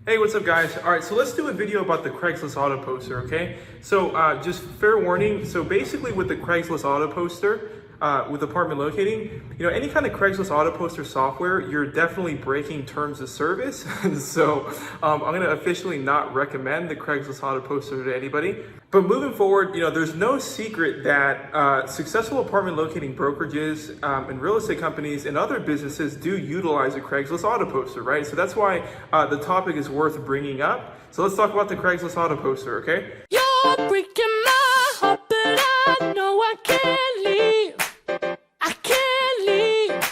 Hey, what's up guys? All right, so let's do a video about the Craigslist auto poster, okay? So just fair warning, so basically with the Craigslist auto poster, with apartment locating, any kind of Craigslist auto poster software, you're definitely breaking terms of service. So I'm gonna officially not recommend the Craigslist auto poster to anybody. But moving forward, there's no secret that successful apartment locating brokerages and real estate companies and other businesses do utilize a Craigslist auto poster, right? So that's why the topic is worth bringing up. So let's talk about the Craigslist auto poster, okay? You're breaking my heart, but I know I can't leave. I can't leave.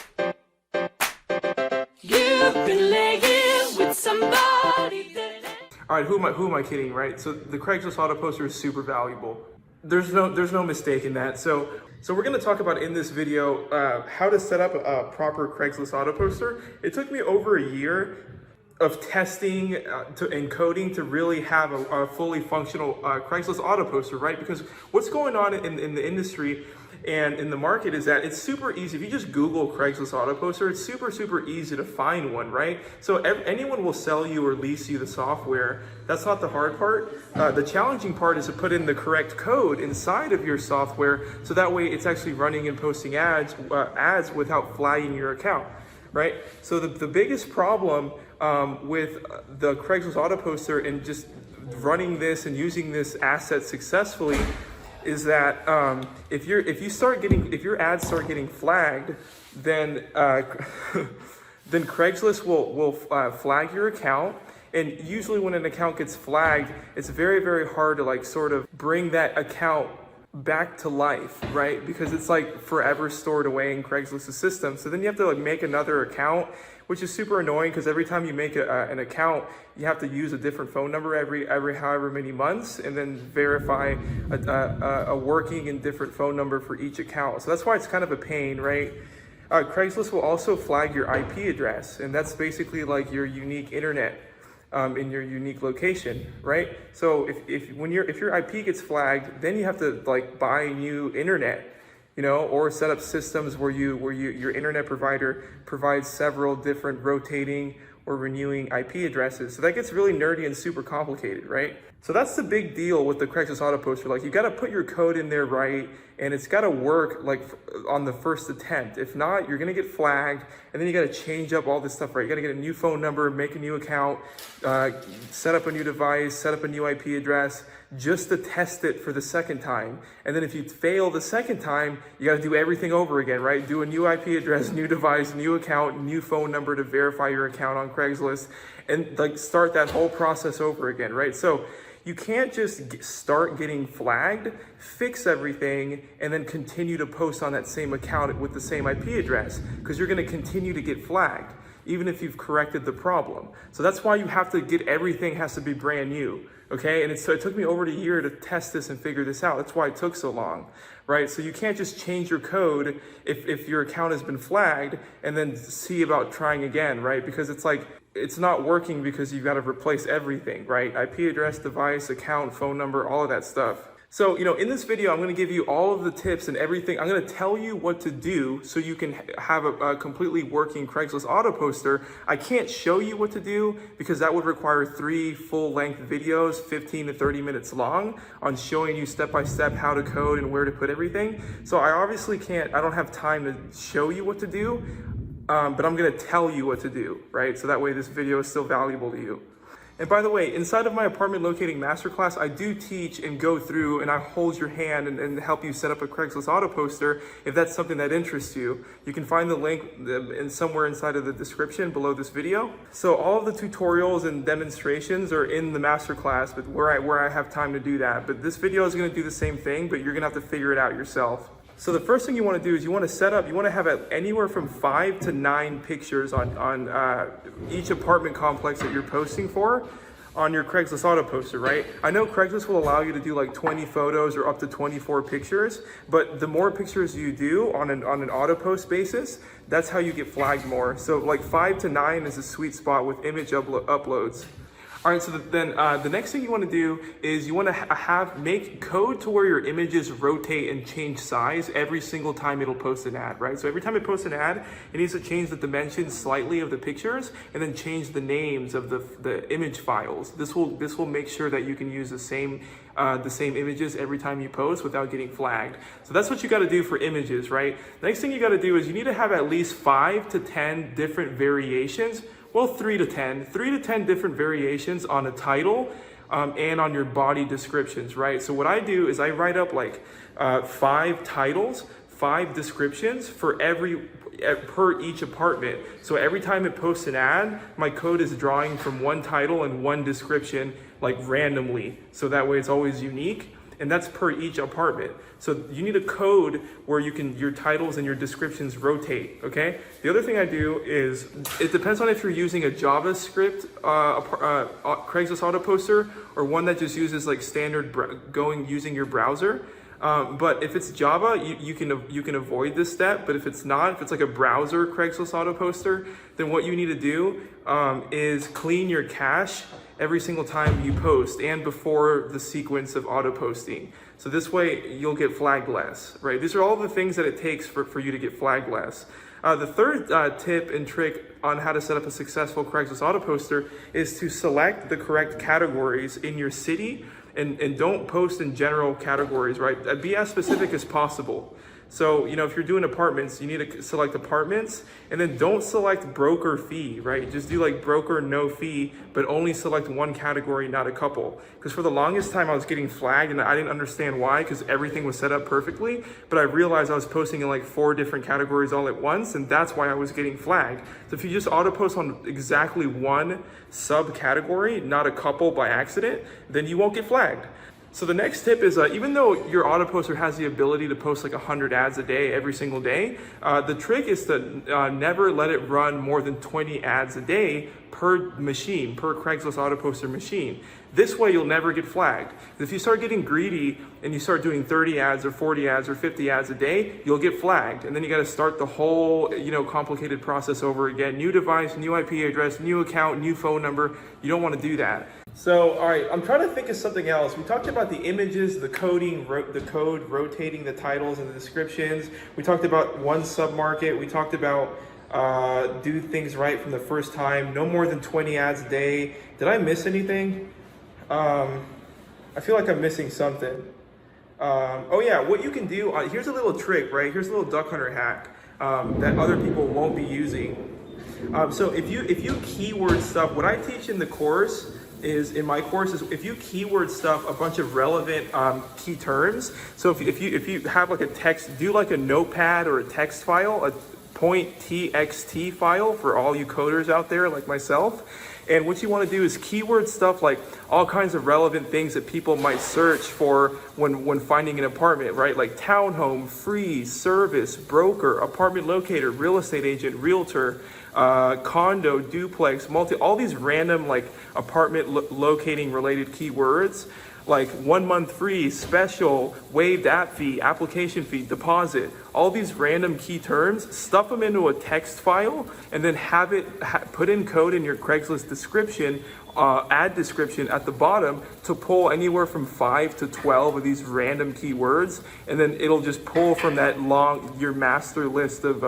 You've been laying with somebody that... All right, who am I kidding, right? So the Craigslist auto poster is super valuable. There's no mistake in that. So we're gonna talk about in this video how to set up a proper Craigslist auto poster. It took me over a year of testing and coding to really have a fully functional Craigslist auto poster, right? Because what's going on in the industry and in the market is that it's super easy. If you just Google Craigslist auto poster, it's super easy to find one, right? So anyone will sell you or lease you the software. That's not the hard part. The challenging part is to put in the correct code inside of your software so that way it's actually running and posting ads without flagging your account, right? So the biggest problem with the Craigslist auto poster and just running this and using this asset successfully is that if your ads start getting flagged, then then Craigslist will flag your account. And usually when an account gets flagged, it's very hard to sort of bring that account back to life, right? Because it's forever stored away in Craigslist's system. So then you have to make another account, which is super annoying because every time you make an account, you have to use a different phone number every however many months and then verify a working and different phone number for each account. So that's why it's kind of a pain, right? Craigslist will also flag your IP address, and that's basically your unique internet in your unique location, right? So if your IP gets flagged, then you have to buy new internet, or set up systems where your internet provider provides several different rotating or renewing IP addresses. So that gets really nerdy and super complicated, right? So that's the big deal with the Craigslist auto poster. You got to put your code in there right, and it's got to work on the first attempt. If not, you're going to get flagged, and then you got to change up all this stuff, right? You got to get a new phone number, make a new account, set up a new device, set up a new IP address, just to test it for the second time. And then if you fail the second time, you got to do everything over again, right? Do a new IP address, new device, new account, new phone number to verify your account on Craigslist, and start that whole process over again, right? So you can't just start getting flagged, fix everything, and then continue to post on that same account with the same IP address, because you're going to continue to get flagged, even if you've corrected the problem. So that's why you have to everything has to be brand new, okay? And so it took me over a year to test this and figure this out. That's why it took so long, right? So you can't just change your code if your account has been flagged and then see about trying again, right? Because it's not working because you've got to replace everything, right? IP address, device, account, phone number, all of that stuff. So, in this video, I'm going to give you all of the tips and everything. I'm going to tell you what to do so you can have a completely working Craigslist auto poster. I can't show you what to do because that would require 3 full-length videos, 15 to 30 minutes long, on showing you step-by-step how to code and where to put everything. So I obviously I don't have time to show you what to do, but I'm going to tell you what to do, right? So that way this video is still valuable to you. And by the way, inside of my apartment locating masterclass, I do teach and go through and I hold your hand and help you set up a Craigslist auto poster if that's something that interests you. You can find the link somewhere inside of the description below this video. So all of the tutorials and demonstrations are in the masterclass, but where I have time to do that. But this video is going to do the same thing, but you're going to have to figure it out yourself. So the first thing you want to do is you want to have anywhere from 5 to 9 pictures on each apartment complex that you're posting for on your Craigslist auto poster, right? I know Craigslist will allow you to do 20 photos or up to 24 pictures, but the more pictures you do on an auto post basis, that's how you get flagged more. So 5 to 9 is a sweet spot with image uploads. All right, so then the next thing you want to do is you want to make code to where your images rotate and change size every single time it'll post an ad, right? So every time it posts an ad, it needs to change the dimensions slightly of the pictures and then change the names of the image files. This will make sure that you can use the same images every time you post without getting flagged. So that's what you got to do for images, right? Next thing you got to do is you need to have at least 5 to 10 different variations. Well, 3 to 10 different variations on a title and on your body descriptions, right? So what I do is I write up like 5 titles, 5 descriptions for per each apartment. So every time it posts an ad, my code is drawing from one title and one description like randomly. So that way it's always unique. And that's per each apartment. So you need a code where your titles and your descriptions rotate, okay? The other thing I do is, it depends on if you're using a JavaScript Craigslist auto poster or one that just uses like standard using your browser. But if it's Java, you can avoid this step. But if it's not, if it's like a browser Craigslist auto poster, then what you need to do is clean your cache every single time you post and before the sequence of auto posting. So this way you'll get flagged less, right? These are all the things that it takes for you to get flagged less. The third tip and trick on how to set up a successful Craigslist auto poster is to select the correct categories in your city and don't post in general categories, right? Be as specific as possible. So, if you're doing apartments, you need to select apartments and then don't select broker fee, right? Just do like broker no fee, but only select one category, not a couple. Because for the longest time I was getting flagged and I didn't understand why, because everything was set up perfectly, but I realized I was posting in like 4 different categories all at once, and that's why I was getting flagged. So if you just auto post on exactly one subcategory, not a couple by accident, then you won't get flagged. So the next tip is, even though your auto poster has the ability to post like 100 ads a day, every single day, the trick is to never let it run more than 20 ads a day per machine, per Craigslist auto poster machine. This way you'll never get flagged. If you start getting greedy and you start doing 30 ads or 40 ads or 50 ads a day, you'll get flagged. And then you got to start the whole, complicated process over again. New device, new IP address, new account, new phone number. You don't want to do that. So, all right, I'm trying to think of something else. We talked about the images, the coding, the code rotating the titles and the descriptions. We talked about one submarket. We talked about do things right from the first time. No more than 20 ads a day. Did I miss anything? I feel like I'm missing something. Oh yeah, what you can do, here's a little trick, right? Here's a little duck hunter hack that other people won't be using. So if you keyword stuff, what I teach in my course is if you keyword stuff a bunch of relevant key terms. So if you have like a text, do like a notepad or a text file, a .txt file for all you coders out there like myself. And what you want to do is keyword stuff like all kinds of relevant things that people might search for when finding an apartment, right? Like townhome, free, service, broker, apartment locator, real estate agent, realtor, condo, duplex, all these random like apartment locating related keywords, like 1 month free, special, waived app fee, application fee, deposit, all these random key terms, stuff them into a text file and then have it put in code in your Craigslist description, ad description at the bottom to pull anywhere from 5 to 12 of these random keywords, and then it'll just pull from that your master list of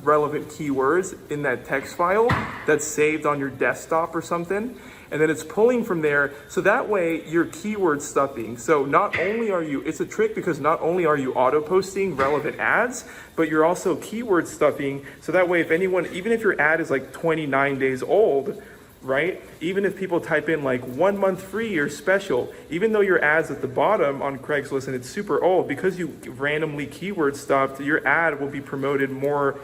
relevant keywords in that text file that's saved on your desktop or something. And then it's pulling from there, so that way you're keyword stuffing. So it's a trick because not only are you auto posting relevant ads, but you're also keyword stuffing. So that way even if your ad is like 29 days old, right? Even if people type in like 1 month free or special, even though your ad's at the bottom on Craigslist and it's super old, because you randomly keyword stuffed, your ad will be promoted more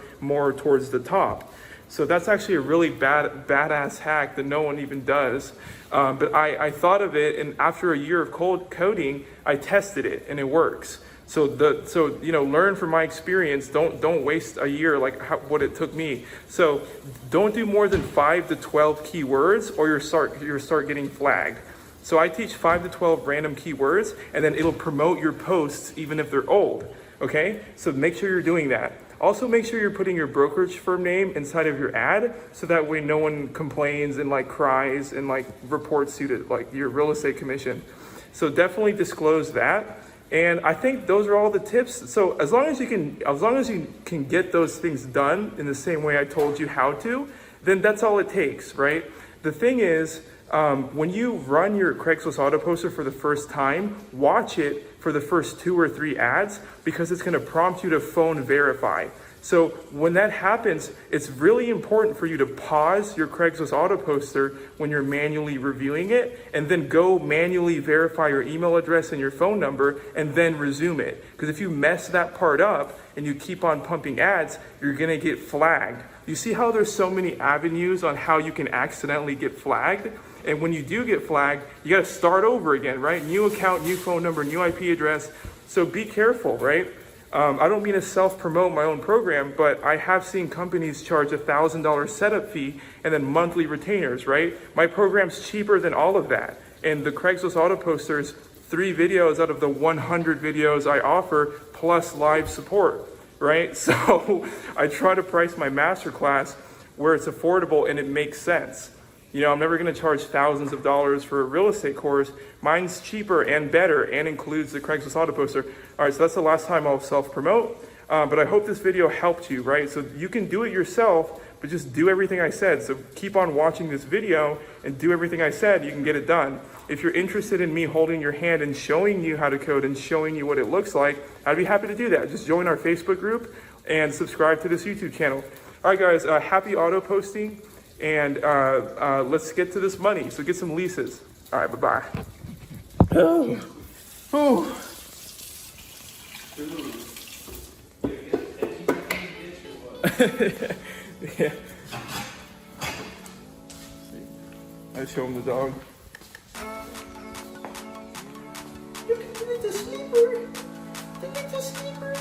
towards the top. So that's actually a really badass hack that no one even does. But I thought of it, and after a year of coding, I tested it, and it works. So learn from my experience. Don't waste a year like what it took me. So don't do more than 5 to 12 keywords, or you'll start getting flagged. So I teach 5 to 12 random keywords, and then it'll promote your posts even if they're old. Okay, so make sure you're doing that. Also make sure you're putting your brokerage firm name inside of your ad, so that way no one complains and like cries and like reports you to like your real estate commission. So definitely disclose that. And I think those are all the tips. So as long as you can get those things done in the same way I told you how to, then that's all it takes, right? The thing is, when you run your Craigslist auto poster for the first time, watch it for the first 2 or 3 ads, because it's going to prompt you to phone verify. So when that happens, it's really important for you to pause your Craigslist auto poster when you're manually reviewing it, and then go manually verify your email address and your phone number, and then resume it. Because if you mess that part up and you keep on pumping ads, you're going to get flagged. You see how there's so many avenues on how you can accidentally get flagged? And when you do get flagged, you got to start over again, right? New account, new phone number, new IP address. So be careful, right? I don't mean to self-promote my own program, but I have seen companies charge $1,000 setup fee and then monthly retainers, right? My program's cheaper than all of that. And the Craigslist auto posters, 3 videos out of the 100 videos I offer, plus live support, right? So I try to price my masterclass where it's affordable and it makes sense. You know, I'm never going to charge thousands of dollars for a real estate course. Mine's cheaper and better and includes the Craigslist auto poster. All right, so that's the last time I'll self-promote. But I hope this video helped you, right? So you can do it yourself, but just do everything I said. So keep on watching this video and do everything I said. You can get it done. If you're interested in me holding your hand and showing you how to code and showing you what it looks like, I'd be happy to do that. Just join our Facebook group and subscribe to this YouTube channel. All right, guys, happy auto posting. And let's get to this money. So get some leases. All right, bye-bye. Oh. Oh. Yeah. I show him the dog. Look at the sleeper. Look at the sleeper.